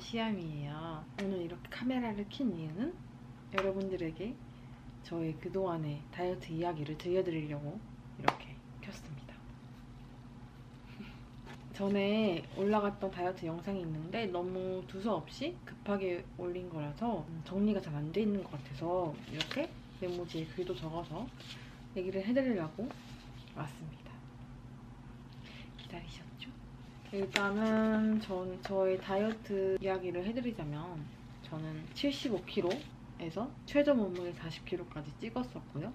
시암이에요. 오늘 이렇게 카메라를 킨 이유는 여러분들에게 저의 그동안의 다이어트 이야기를 들려드리려고 이렇게 켰습니다. 전에 올라갔던 다이어트 영상이 있는데 너무 두서없이 급하게 올린 거라서 정리가 잘 안 돼 있는 것 같아서 이렇게 메모지에 글도 적어서 얘기를 해드리려고 왔습니다. 기다리셨죠? 일단은 저의 다이어트 이야기를 해드리자면 저는 75kg에서 최저 몸무게 40kg까지 찍었었고요.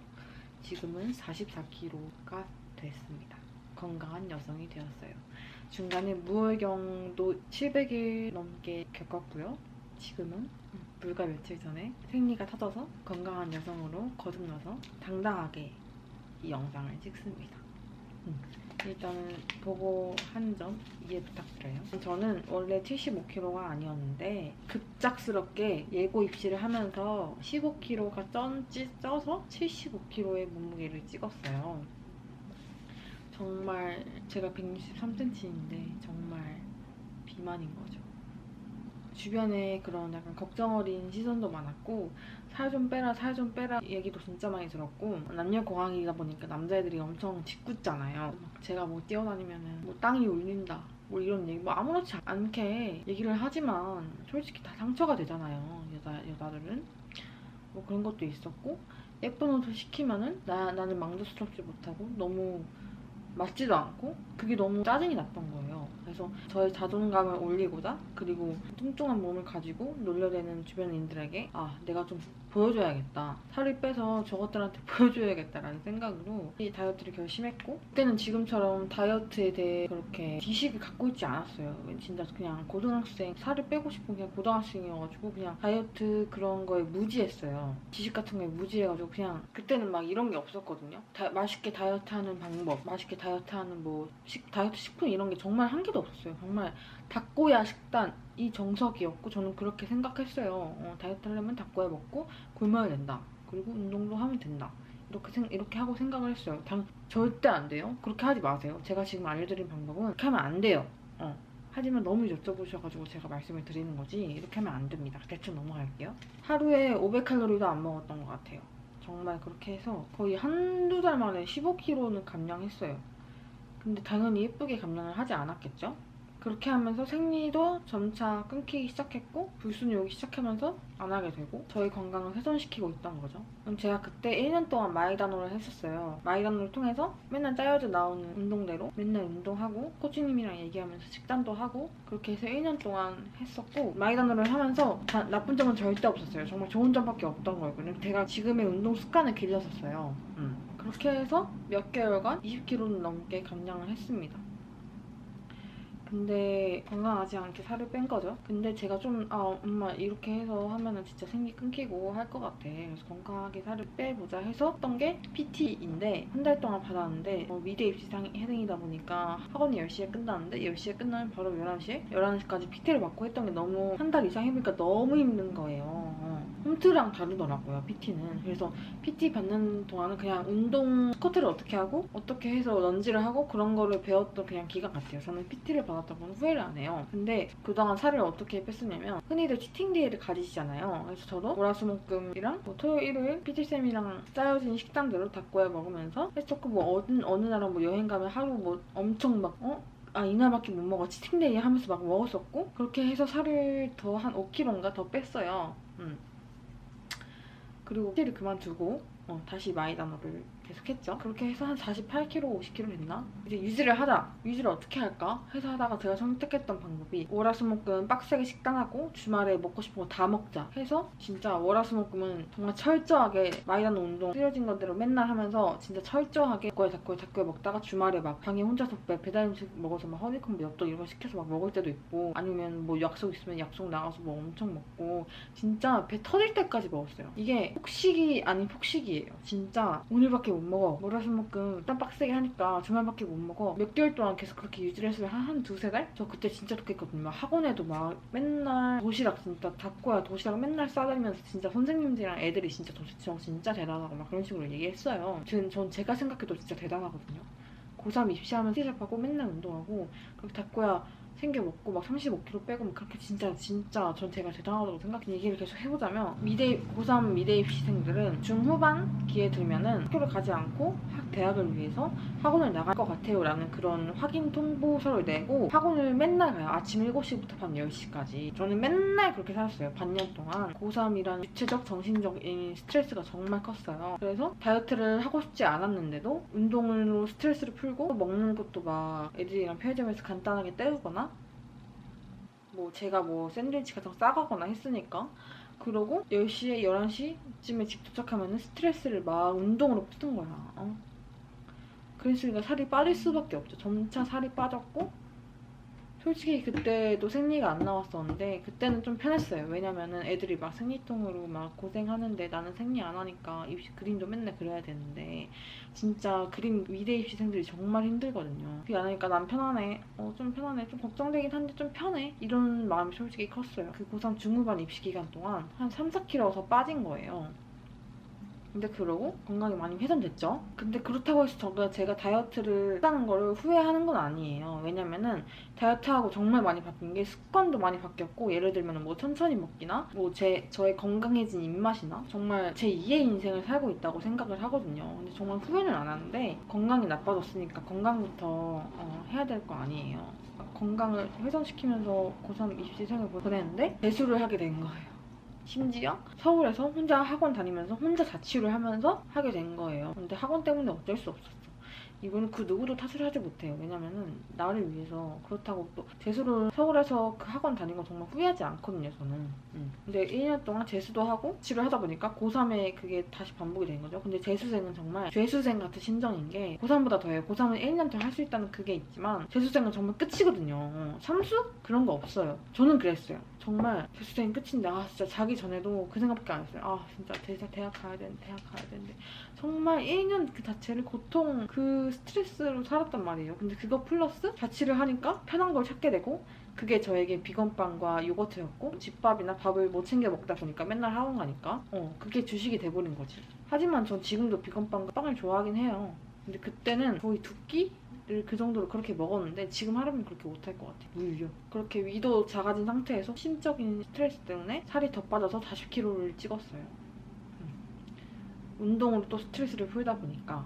지금은 44kg가 됐습니다. 건강한 여성이 되었어요. 중간에 무월경도 700일 넘게 겪었고요. 지금은 불과 며칠 전에 생리가 터져서 건강한 여성으로 거듭나서 당당하게 이 영상을 찍습니다. 일단은 보고 한 점 이해 부탁드려요. 저는 원래 75kg가 아니었는데 급작스럽게 예고 입시를 하면서 15kg가 쪄서 75kg의 몸무게를 찍었어요. 정말 제가 163cm인데 정말 비만인 거죠. 주변에 그런 약간 걱정 어린 시선도 많았고 살 좀 빼라 살 좀 빼라 얘기도 진짜 많이 들었고 남녀공학이다 보니까 남자애들이 엄청 짓궂잖아요. 제가 뭐 뛰어다니면은 뭐 땅이 울린다 뭐 이런 얘기 뭐 아무렇지 않게 얘기를 하지만 솔직히 다 상처가 되잖아요. 여자들은 뭐 그런 것도 있었고 예쁜 옷을 시키면은 나는 망조스럽지 못하고 너무 맞지도 않고 그게 너무 짜증이 났던 거예요. 그래서 저의 자존감을 올리고자 그리고 뚱뚱한 몸을 가지고 놀려대는 주변인들에게 아 내가 좀 보여줘야겠다. 살을 빼서 저것들한테 보여줘야겠다라는 생각으로 이 다이어트를 결심했고 그때는 지금처럼 다이어트에 대해 그렇게 지식을 갖고 있지 않았어요. 진짜 그냥 고등학생 살을 빼고 싶은 그냥 고등학생이어가지고 그냥 다이어트 그런 거에 무지했어요. 지식 같은 거에 무지해가지고 그냥 그때는 막 이런 게 없었거든요. 맛있게 다이어트하는 방법, 맛있게 다이어트하는 뭐 다이어트 식품 이런 게 정말 한 개도 없었어요. 정말 닭고야 식단이 정석이었고 저는 그렇게 생각했어요. 다이어트 하려면 닭고야 먹고 굶어야 된다. 그리고 운동도 하면 된다. 이렇게 하고 생각을 했어요. 절대 안 돼요. 그렇게 하지 마세요. 제가 지금 알려드린 방법은 그렇게 하면 안 돼요. 하지만 너무 여쭤보셔가지고 제가 말씀을 드리는 거지 이렇게 하면 안 됩니다. 대충 넘어갈게요. 하루에 500칼로리도 안 먹었던 것 같아요. 정말 그렇게 해서 거의 한두 달 만에 15kg는 감량했어요. 근데 당연히 예쁘게 감량을 하지 않았겠죠? 그렇게 하면서 생리도 점차 끊기기 시작했고 불순이 오기 시작하면서 안 하게 되고 저희 건강을 훼손시키고 있던 거죠. 제가 그때 1년 동안 마이다노를 했었어요. 마이다노를 통해서 맨날 짜여져 나오는 운동대로 맨날 운동하고 코치님이랑 얘기하면서 식단도 하고 그렇게 해서 1년 동안 했었고 마이다노를 하면서 나쁜 점은 절대 없었어요. 정말 좋은 점밖에 없던 거였거든요. 제가 지금의 운동 습관을 길렀었어요. 그렇게 해서 몇 개월간 20kg는 넘게 감량을 했습니다. 근데 건강하지 않게 살을 뺀 거죠. 근데 제가 좀 엄마 이렇게 해서 하면은 진짜 생기 끊기고 할 것 같아. 그래서 건강하게 살을 빼보자 해서 했던 게 PT인데 한 달 동안 받았는데 미대 입시 해등이다 보니까 학원이 10시에 끝나는데 10시에 끝나면 바로 11시까지 PT를 받고 했던 게 너무 한 달 이상 해보니까 너무 힘든 거예요. 홈트랑 다르더라고요, PT는. 그래서 PT 받는 동안은 그냥 운동 스쿼트를 어떻게 하고 어떻게 해서 런지를 하고 그런 거를 배웠던 그냥 기간 같아요. 저는 PT를 받았다고는 후회를 안 해요. 근데 그동안 살을 어떻게 뺐었냐면 흔히들 치팅데이를 가지시잖아요. 그래서 저도 월화수목금이랑 뭐 토요일 일요일 PT쌤이랑 짜여진 식단대로 닭고야 먹으면서 했었고 뭐 어느 날은 뭐 여행 가면 하루 뭐 엄청 막 이날밖에 못 먹어 치팅데이 하면서 막 먹었었고 그렇게 해서 살을 더 한 5kg인가 더 뺐어요. 그리고 PT를 그만두고 다시 마이다노를 계속했죠. 그렇게 해서 한 48kg, 50kg 됐나? 이제 유지를 어떻게 할까? 해서 하다가 제가 선택했던 방법이 월화수목금 빡세게 식단하고 주말에 먹고 싶은 거 다 먹자 해서 진짜 월화수목금은 정말 철저하게 마이다노 운동 쓰여진 것대로 맨날 하면서 진짜 철저하게 닭고야 먹다가 주말에 막 방에 혼자서 배달 음식 먹어서 막 허니콤보 엽떡 이런 거 시켜서 막 먹을 때도 있고 아니면 뭐 약속 있으면 약속 나가서 뭐 엄청 먹고 진짜 배 터질 때까지 먹었어요. 이게 폭식이 아닌 폭식이에요. 진짜 오늘밖에 못 먹어. 월화수목금 일단 빡세게 하니까 주말밖에 못 먹어. 몇 개월 동안 계속 그렇게 유지를 했어요. 한 두세 달? 저 그때 진짜 독했거든요. 막 학원에도 막 맨날 도시락 진짜 닭고야 도시락 맨날 싸다니면서 진짜 선생님들이랑 애들이 진짜 저 진짜 대단하고 막 그런 식으로 얘기했어요. 전 제가 생각해도 진짜 대단하거든요. 고3 입시하면 티샵하고 맨날 운동하고 그렇게 닭고야 챙겨 먹고 막 35kg 빼고 막 그렇게 진짜 전 제가 대단하다고 생각. 얘기를 계속 해보자면 고3 미대 입시생들은 중후반 기에 들면은 학교를 가지 않고 대학을 위해서 학원을 나갈 것 같아요 라는 그런 확인 통보서를 내고 학원을 맨날 가요. 아침 7시부터 밤 10시까지. 저는 맨날 그렇게 살았어요. 반년 동안. 고3이란 육체적 정신적인 스트레스가 정말 컸어요. 그래서 다이어트를 하고 싶지 않았는데도 운동으로 스트레스를 풀고 먹는 것도 막 애들이랑 편의점에서 간단하게 때우거나 뭐 제가 뭐 샌드위치 같은 거 싸가거나 했으니까. 그러고 10시에 11시쯤에 집 도착하면 스트레스를 막 운동으로 푸는 거야. 그랬으니까 살이 빠질 수밖에 없죠. 점차 살이 빠졌고 솔직히 그때도 생리가 안 나왔었는데 그때는 좀 편했어요. 왜냐면은 애들이 막 생리통으로 막 고생하는데 나는 생리 안 하니까 입시 그림도 맨날 그려야 되는데 진짜 그림 미대 입시생들이 정말 힘들거든요. 그게 안 하니까 난 편하네. 좀 편하네. 좀 걱정되긴 한데 좀 편해. 이런 마음이 솔직히 컸어요. 그 고3 중후반 입시 기간 동안 한 3, 4kg 더 빠진 거예요. 근데 그러고 건강이 많이 훼손됐죠. 근데 그렇다고 해서 제가 다이어트를 했다는 거를 후회하는 건 아니에요. 왜냐면은 다이어트하고 정말 많이 바뀐 게 습관도 많이 바뀌었고 예를 들면 뭐 천천히 먹기나 뭐 저의 건강해진 입맛이나 정말 제 2의 인생을 살고 있다고 생각을 하거든요. 근데 정말 후회는 안 하는데 건강이 나빠졌으니까 건강부터 해야 될 거 아니에요. 건강을 훼손시키면서 고3 입시생을 보냈는데 재수를 하게 된 거예요. 심지어 서울에서 혼자 학원 다니면서 혼자 자취를 하면서 하게 된 거예요. 근데 학원 때문에 어쩔 수 없었어. 이거는 그 누구도 탓을 하지 못해요. 왜냐면은 나를 위해서. 그렇다고 또 재수를 서울에서 그 학원 다닌 건 정말 후회하지 않거든요, 저는. 근데 1년 동안 재수도 하고 자취를 하다 보니까 고3에 그게 다시 반복이 된 거죠. 근데 재수생은 정말 죄수생 같은 심정인 게 고3보다 더해요. 고3은 1년 더 할 수 있다는 그게 있지만 재수생은 정말 끝이거든요. 삼수? 그런 거 없어요. 저는 그랬어요. 정말 재수생이 끝인데 진짜 자기 전에도 그 생각밖에 안 했어요. 진짜 대학 가야 되는데 정말 1년 그 자체를 고통 그 스트레스로 살았단 말이에요. 근데 그거 플러스 자취를 하니까 편한 걸 찾게 되고 그게 저에게 비건빵과 요거트였고 집밥이나 밥을 못 챙겨 먹다 보니까 맨날 학원 가니까 그게 주식이 돼버린 거지. 하지만 전 지금도 비건빵과 빵을 좋아하긴 해요. 근데 그때는 거의 두 끼? 그 정도로 그렇게 먹었는데 지금 하려면 그렇게 못할 것 같아. 물려. 그렇게 위도 작아진 상태에서 심적인 스트레스 때문에 살이 더 빠져서 40kg를 찍었어요. 운동으로 또 스트레스를 풀다 보니까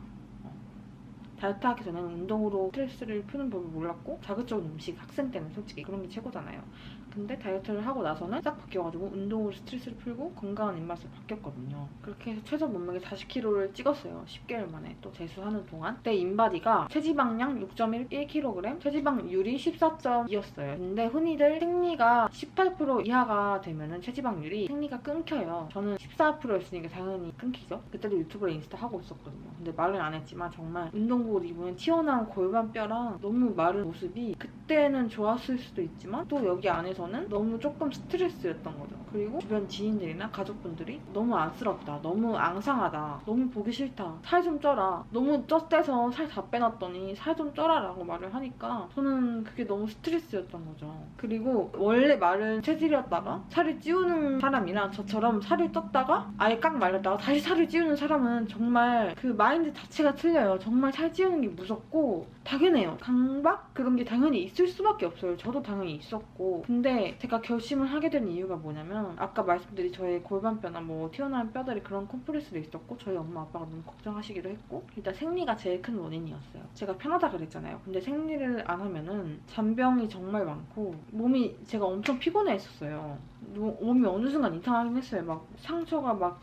다이어트 하기 전에는 운동으로 스트레스를 푸는 법을 몰랐고 자극적인 음식 학생 때는 솔직히 그런 게 최고잖아요. 근데 다이어트를 하고 나서는 싹 바뀌어가지고 운동으로 스트레스를 풀고 건강한 입맛으로 바뀌었거든요. 그렇게 해서 최저 몸무게 40kg를 찍었어요. 10개월 만에 또 재수하는 동안. 그때 인바디가 체지방량 6.1kg, 체지방률이 14.2였어요. 근데 흔히들 생리가 18% 이하가 되면은 체지방률이 생리가 끊겨요. 저는 14%였으니까 당연히 끊기죠. 그때도 유튜브랑 인스타 하고 있었거든요. 근데 말을 안 했지만 정말 운동복을 입으면 튀어나온 골반뼈랑 너무 마른 모습이 그때는 좋았을 수도 있지만 또 여기 안에서는 너무 조금 스트레스였던 거죠. 그리고 주변 지인들이나 가족분들이 너무 안쓰럽다, 너무 앙상하다, 너무 보기 싫다, 살 좀 쪄라, 너무 쪘대서 살 다 빼놨더니 살 좀 쪄라 라고 말을 하니까 저는 그게 너무 스트레스였던 거죠. 그리고 원래 마른 체질이었다가 살을 찌우는 사람이랑 저처럼 살을 쪘다가 아예 깍 말렸다가 다시 살을 찌우는 사람은 정말 그 마인드 자체가 틀려요. 정말 살 찌우는 게 무섭고 당연해요. 강박? 그런 게 당연히 있을 수밖에 없어요. 저도 당연히 있었고. 근데 제가 결심을 하게 된 이유가 뭐냐면 아까 말씀드린 저의 골반뼈나 뭐 튀어나온 뼈들이 그런 콤플렉스도 있었고 저희 엄마 아빠가 너무 걱정하시기도 했고 일단 생리가 제일 큰 원인이었어요. 제가 편하다 그랬잖아요. 근데 생리를 안 하면은 잔병이 정말 많고 몸이 제가 엄청 피곤해 했었어요. 몸이 어느 순간 이상하긴 했어요. 막 상처가 막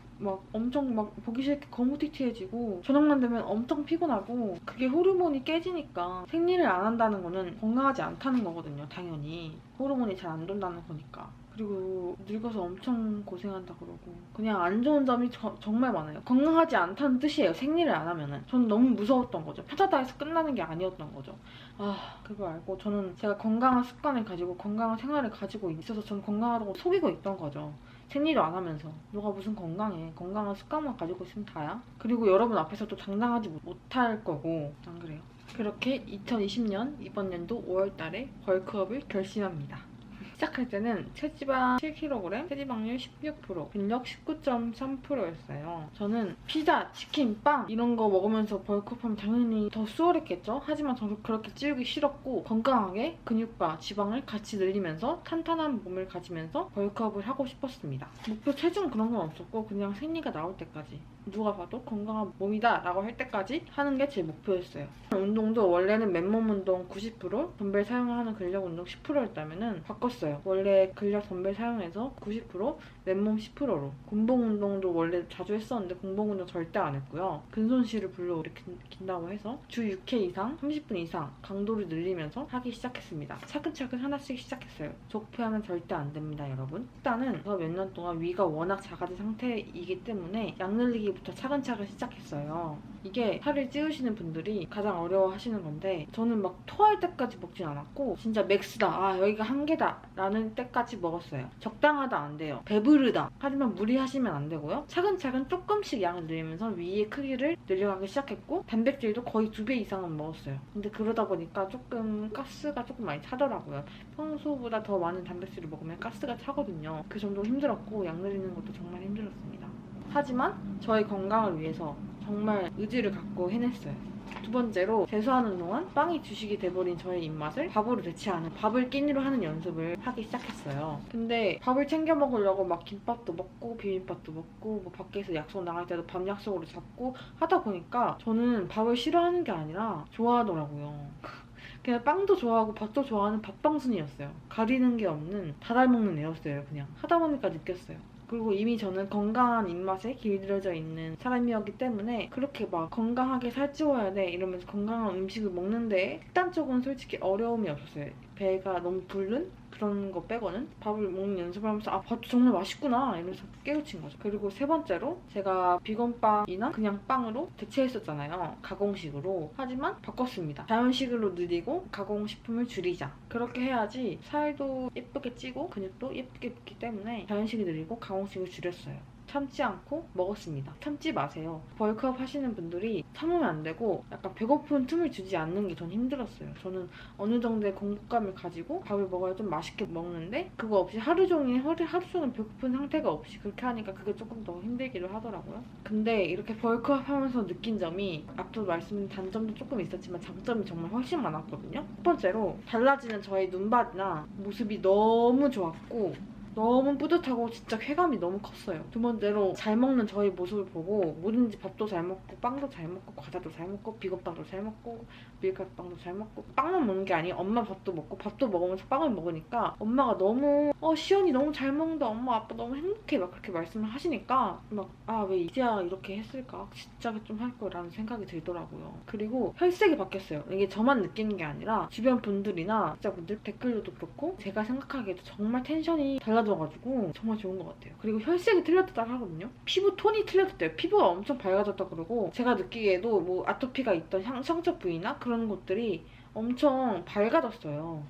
엄청 막 보기 싫게 거무튀튀해지고 저녁만 되면 엄청 피곤하고 그게 호르몬이 깨지니까 생리를 안 한다는 거는 건강하지 않다는 거거든요. 당연히 호르몬이 잘 안 돈다는 거니까. 그리고 늙어서 엄청 고생한다 그러고 그냥 안 좋은 점이 정말 많아요. 건강하지 않다는 뜻이에요. 생리를 안 하면은. 저는 너무 무서웠던 거죠. 편하다 해서 끝나는 게 아니었던 거죠. 그걸 알고 저는 제가 건강한 습관을 가지고 건강한 생활을 가지고 있어서 저는 건강하다고 속이고 있던 거죠. 생리를 안 하면서. 너가 무슨 건강해. 건강한 습관만 가지고 있으면 다야. 그리고 여러분 앞에서도 장담하지 못할 거고. 안 그래요? 그렇게 2020년 이번 연도 5월달에 벌크업을 결심합니다. 시작할 때는 체지방 7kg, 체지방률 16%, 근력 19.3%였어요. 저는 피자, 치킨, 빵 이런 거 먹으면서 벌크업하면 당연히 더 수월했겠죠? 하지만 저는 그렇게 찌우기 싫었고 건강하게 근육과 지방을 같이 늘리면서 탄탄한 몸을 가지면서 벌크업을 하고 싶었습니다. 목표 체중 그런 건 없었고 그냥 생리가 나올 때까지 누가 봐도 건강한 몸이다 라고 할 때까지 하는 게 제 목표였어요. 운동도 원래는 맨몸 운동 90%, 덤벨 사용하는 근력 운동 10%였다면 바꿨어요. 원래 근력 덤벨 사용해서 90%, 맨몸 10%로. 공복 운동도 원래 자주 했었는데 공복 운동 절대 안 했고요. 근손실을 불러일으킨다고 해서 주 6회 이상, 30분 이상 강도를 늘리면서 하기 시작했습니다. 차근차근 하나씩 시작했어요. 족표하면 절대 안 됩니다, 여러분. 일단은 저 몇 년 동안 위가 워낙 작아진 상태이기 때문에 약 늘리기부터 차근차근 시작했어요. 이게 살을 찌우시는 분들이 가장 어려워하시는 건데 저는 막 토할 때까지 먹진 않았고 진짜 맥스다, 아 여기가 한계다 라는 때까지 먹었어요. 적당하다 안 돼요. 배부르다 하지만 무리하시면 안 되고요. 차근차근 조금씩 양을 늘리면서 위의 크기를 늘려가기 시작했고 단백질도 거의 2배 이상은 먹었어요. 근데 그러다 보니까 조금 가스가 조금 많이 차더라고요. 평소보다 더 많은 단백질을 먹으면 가스가 차거든요. 그 정도로 힘들었고 약 늘리는 것도 정말 힘들었습니다. 하지만 저의 건강을 위해서 정말 의지를 갖고 해냈어요. 두 번째로 재수하는 동안 빵이 주식이 돼버린 저의 입맛을 밥으로 대체하는, 밥을 끼니로 하는 연습을 하기 시작했어요. 근데 밥을 챙겨 먹으려고 막 김밥도 먹고 비빔밥도 먹고 뭐 밖에서 약속 나갈 때도 밥 약속으로 잡고 하다 보니까 저는 밥을 싫어하는 게 아니라 좋아하더라고요. 그냥 빵도 좋아하고 밥도 좋아하는 밥방순이었어요. 가리는 게 없는 다 잘 먹는 애였어요. 그냥 하다 보니까 느꼈어요. 그리고 이미 저는 건강한 입맛에 길들여져 있는 사람이었기 때문에 그렇게 막 건강하게 살찌워야 돼 이러면서 건강한 음식을 먹는데 식단 쪽은 솔직히 어려움이 없었어요. 배가 너무 부른 그런 거 빼고는 밥을 먹는 연습을 하면서 아 밥도 정말 맛있구나 이러면서 깨우친 거죠. 그리고 세 번째로 제가 비건빵이나 그냥 빵으로 대체했었잖아요. 가공식으로. 하지만 바꿨습니다. 자연식으로 늘리고 가공식품을 줄이자. 그렇게 해야지 살도 예쁘게 찌고 근육도 예쁘게 붙기 때문에 자연식을 늘리고 가공식을 줄였어요. 참지 않고 먹었습니다. 참지 마세요. 벌크업 하시는 분들이 참으면 안 되고 약간 배고픈 틈을 주지 않는 게 전 힘들었어요. 저는 어느 정도의 공복감을 가지고 밥을 먹어야 좀 맛있게 먹는데 그거 없이 하루 종일 배고픈 상태가 없이 그렇게 하니까 그게 조금 더 힘들기도 하더라고요. 근데 이렇게 벌크업 하면서 느낀 점이 앞서 말씀드린 단점도 조금 있었지만 장점이 정말 훨씬 많았거든요. 첫 번째로 달라지는 저의 눈밭이나 모습이 너무 좋았고 너무 뿌듯하고 진짜 쾌감이 너무 컸어요. 두 번째로 잘 먹는 저희 모습을 보고 뭐든지 밥도 잘 먹고 빵도 잘 먹고 과자도 잘 먹고 비건빵도 잘 먹고 밀가루빵도 잘 먹고 빵만 먹는 게 아니에요. 엄마 밥도 먹고 밥도 먹으면서 빵을 먹으니까 엄마가 너무 시연이 너무 잘 먹는다, 엄마 아빠 너무 행복해 막 그렇게 말씀을 하시니까 막 아 왜 이제야 이렇게 했을까, 진짜 좀 할 거라는 생각이 들더라고요. 그리고 혈색이 바뀌었어요. 이게 저만 느끼는 게 아니라 주변 분들이나 구독자분들 댓글로도 그렇고 제가 생각하기에도 정말 텐션이 달라져가지고 정말 좋은 것 같아요. 그리고 혈색이 틀렸다 하거든요. 피부 톤이 틀렸대요. 피부가 엄청 밝아졌다 그러고 제가 느끼기에도 뭐 아토피가 있던 상처 부위나 그런 것들이 엄청 밝아졌어요.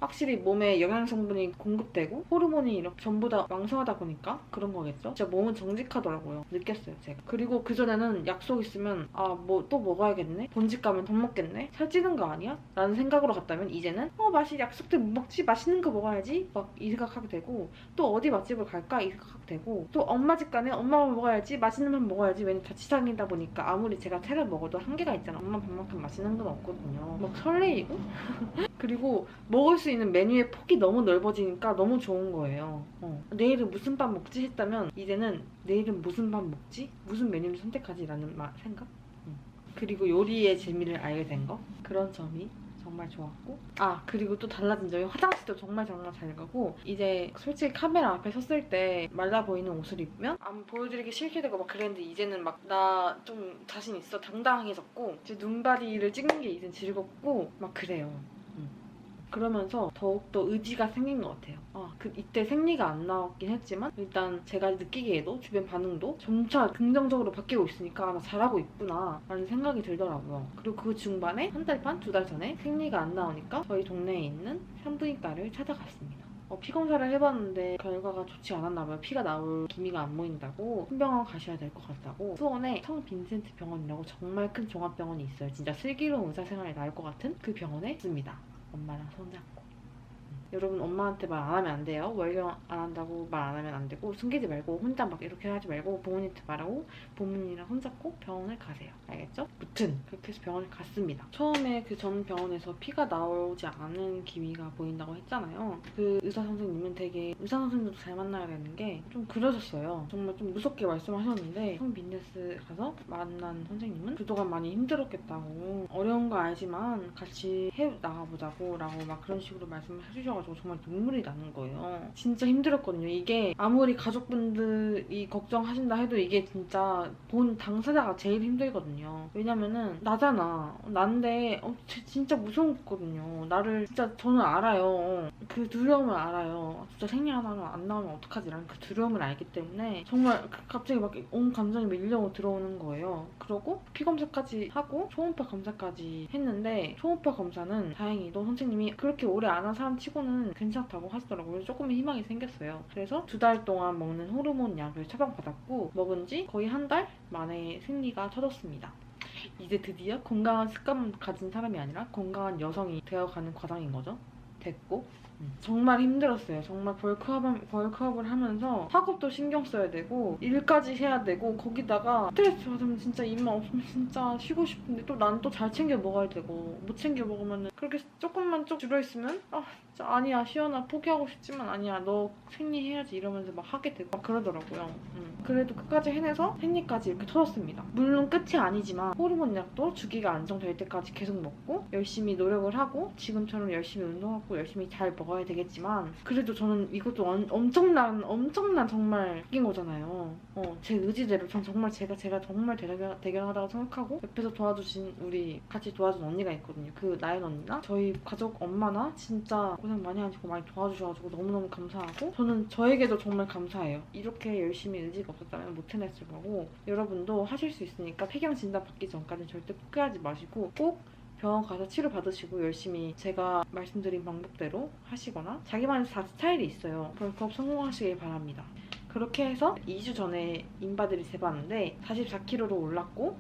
확실히 몸에 영양성분이 공급되고 호르몬이 이렇게 전부 다 왕성하다 보니까 그런 거겠죠? 진짜 몸은 정직하더라고요. 느꼈어요, 제가. 그리고 그전에는 약속 있으면 아, 뭐 또 먹어야겠네? 본집 가면 돈 먹겠네? 살찌는 거 아니야? 라는 생각으로 갔다면 이제는 약속 때 못 먹지? 맛있는 거 먹어야지? 막 이 생각하게 되고 또 어디 맛집을 갈까? 이 생각하게 되고 또 엄마 집 가면 엄마 밥 먹어야지? 맛있는 밥 먹어야지? 왜냐면 자취생이다 보니까 아무리 제가 차려 먹어도 한계가 있잖아. 엄마 밥만큼 맛있는 건 없거든요. 막 설레이고 그리고 먹을 수 있는 메뉴의 폭이 너무 넓어지니까 너무 좋은 거예요. 내일은 무슨 밥 먹지 했다면 이제는 내일은 무슨 밥 먹지? 무슨 메뉴를 선택하지? 라는 생각? 그리고 요리의 재미를 알게 된 거? 그런 점이 정말 좋았고 그리고 또 달라진 점이 화장실도 정말 잘 가고 이제 솔직히 카메라 앞에 섰을 때 말라 보이는 옷을 입으면 안 보여드리기 싫게 되고 막 그랬는데 이제는 막 나 좀 자신 있어 당당해졌고 이제 눈바디를 찍는 게 이젠 즐겁고 막 그래요. 그러면서 더욱더 의지가 생긴 것 같아요. 이때 생리가 안 나왔긴 했지만 일단 제가 느끼기에도 주변 반응도 점차 긍정적으로 바뀌고 있으니까 나 잘하고 있구나 라는 생각이 들더라고요. 그리고 그 중반에 한 달 반, 2달 전에 생리가 안 나오니까 저희 동네에 있는 산부인과를 찾아갔습니다. 피 검사를 해봤는데 결과가 좋지 않았나 봐요. 피가 나올 기미가 안 보인다고 큰 병원 가셔야 될 것 같다고. 수원에 성빈센트 병원이라고 정말 큰 종합병원이 있어요. 진짜 슬기로운 의사생활이 나을 것 같은 그 병원에 있습니다. 엄마랑 손잡고. 여러분 엄마한테 말 안 하면 안 돼요. 월경 안 한다고 말 안 하면 안 되고 숨기지 말고 혼자 막 이렇게 하지 말고 부모님한테 말하고 부모님이랑 손잡고 병원을 가세요. 알겠죠? 무튼 그렇게 해서 병원을 갔습니다. 처음에 그 전 병원에서 피가 나오지 않은 기미가 보인다고 했잖아요. 그 의사 선생님은 되게 의사 선생님도 잘 만나야 되는 게 좀 그러셨어요. 정말 좀 무섭게 말씀하셨는데 처음 빈네스 가서 만난 선생님은 그동안 많이 힘들었겠다고 어려운 거 알지만 같이 해 나가보자고 라고 막 그런 식으로 말씀을 해주셔가지고 정말 눈물이 나는 거예요. 진짜 힘들었거든요. 이게 아무리 가족분들이 걱정하신다 해도 이게 진짜 본 당사자가 제일 힘들거든요. 왜냐면은 나잖아. 난데 진짜 무서웠거든요. 나를 진짜 저는 알아요. 그 두려움을 알아요. 진짜 생리 하나가 안 나오면 어떡하지라는 그 두려움을 알기 때문에 정말 갑자기 막 온 감정이 밀려 들어오는 거예요. 그러고 피 검사까지 하고 초음파 검사까지 했는데 초음파 검사는 다행히도 선생님이 그렇게 오래 안 한 사람 치고는 괜찮다고 하시더라고요. 조금 희망이 생겼어요. 그래서 2달 동안 먹는 호르몬 약을 처방받았고 먹은 지 거의 한 달 만에 생리가 터졌습니다. 이제 드디어 건강한 습관 가진 사람이 아니라 건강한 여성이 되어가는 과정인 거죠. 됐고 정말 힘들었어요. 정말 벌크업을 하면서 학업도 신경 써야 되고 일까지 해야 되고 거기다가 스트레스 받으면 진짜 입맛 없으면 진짜 쉬고 싶은데 또 난 또 잘 챙겨 먹어야 되고 못 챙겨 먹으면 그렇게 조금만 쭉 줄어있으면 진짜 아니야 시연아 포기하고 싶지만 아니야 너 생리해야지 이러면서 막 하게 되고 막 그러더라고요. 그래도 끝까지 해내서 생리까지 이렇게 터졌습니다. 물론 끝이 아니지만 호르몬 약도 주기가 안정될 때까지 계속 먹고 열심히 노력을 하고 지금처럼 열심히 운동하고 열심히 잘 먹어야 되겠지만 그래도 저는 이것도 엄청난 정말 웃긴 거잖아요. 제 의지대로 전 정말 제가 정말 대견하다고 생각하고 옆에서 도와주신 우리 같이 도와준 언니가 있거든요. 그 나연 언니나 저희 가족 엄마나 진짜 고생 많이 하시고 많이 도와주셔가지고 너무너무 감사하고 저는 저에게도 정말 감사해요. 이렇게 열심히 의지가 없었다면 못 해냈을 거고 여러분도 하실 수 있으니까 폐경 진단 받기 전까지 절대 포기하지 마시고 꼭 병원 가서 치료 받으시고 열심히 제가 말씀드린 방법대로 하시거나 자기만의 다 스타일이 있어요. 벌크업 성공하시길 바랍니다. 그렇게 해서 2주 전에 인바디를 재봤는데 44kg로 올랐고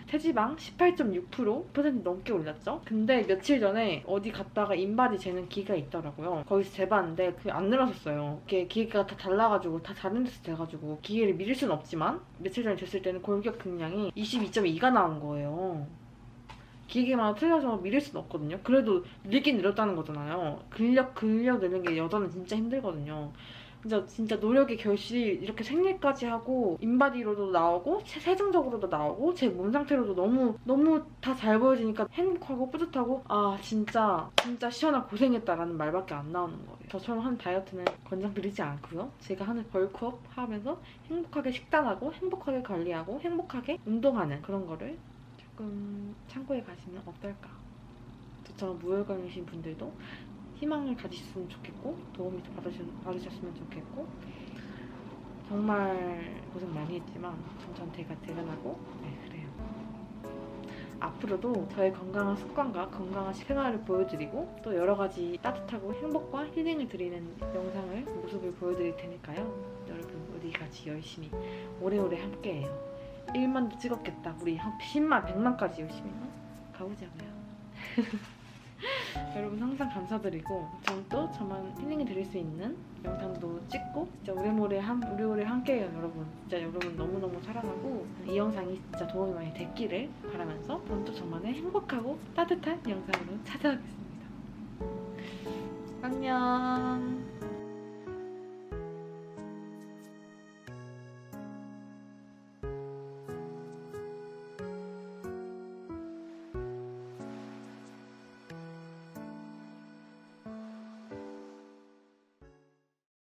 체지방 18.6% 넘게 올랐죠? 근데 며칠 전에 어디 갔다가 인바디 재는 기계가 있더라고요. 거기서 재봤는데 그게 안 늘어섰어요. 이게 기계가 다 달라가지고 다 다른 데서 돼가지고 기계를 믿을 수는 없지만 며칠 전에 쟀을 때는 골격 근량이 22.2가 나온 거예요. 기계마다 틀려서 믿을 수는 없거든요. 그래도 늘긴 늘었다는 거잖아요. 근력 늘는 게 여자는 진짜 힘들거든요. 진짜 노력의 결실이 이렇게 생리까지 하고 인바디로도 나오고 세정적으로도 나오고 제 몸 상태로도 너무 다 잘 보여지니까 행복하고 뿌듯하고 진짜 시연아 고생했다라는 말밖에 안 나오는 거예요. 저처럼 하는 다이어트는 권장드리지 않고요. 제가 하는 벌크업 하면서 행복하게 식단하고 행복하게 관리하고 행복하게 운동하는 그런 거를 조금 참고해 가시면 어떨까. 저처럼 무혈관이신 분들도 희망을 가지셨으면 좋겠고 도움이 받으셨으면 좋겠고 정말 고생 많이 했지만 전 대단하고 그래요. 앞으로도 저의 건강한 습관과 건강한 생활을 보여드리고 또 여러가지 따뜻하고 행복과 힐링을 드리는 영상을 모습을 보여드릴 테니까요. 여러분 우리 같이 열심히 오래오래 함께해요. 1만도 찍었겠다. 우리 한 10만, 100만까지 열심히 가보자고요. 여러분 항상 감사드리고 전 또 저만 힐링이 드릴 수 있는 영상도 찍고 진짜 오래오래 함께해요. 여러분 진짜 여러분 너무너무 사랑하고 이 영상이 진짜 도움이 많이 됐기를 바라면서 전 또 저만의 행복하고 따뜻한 영상으로 찾아오겠습니다. 안녕.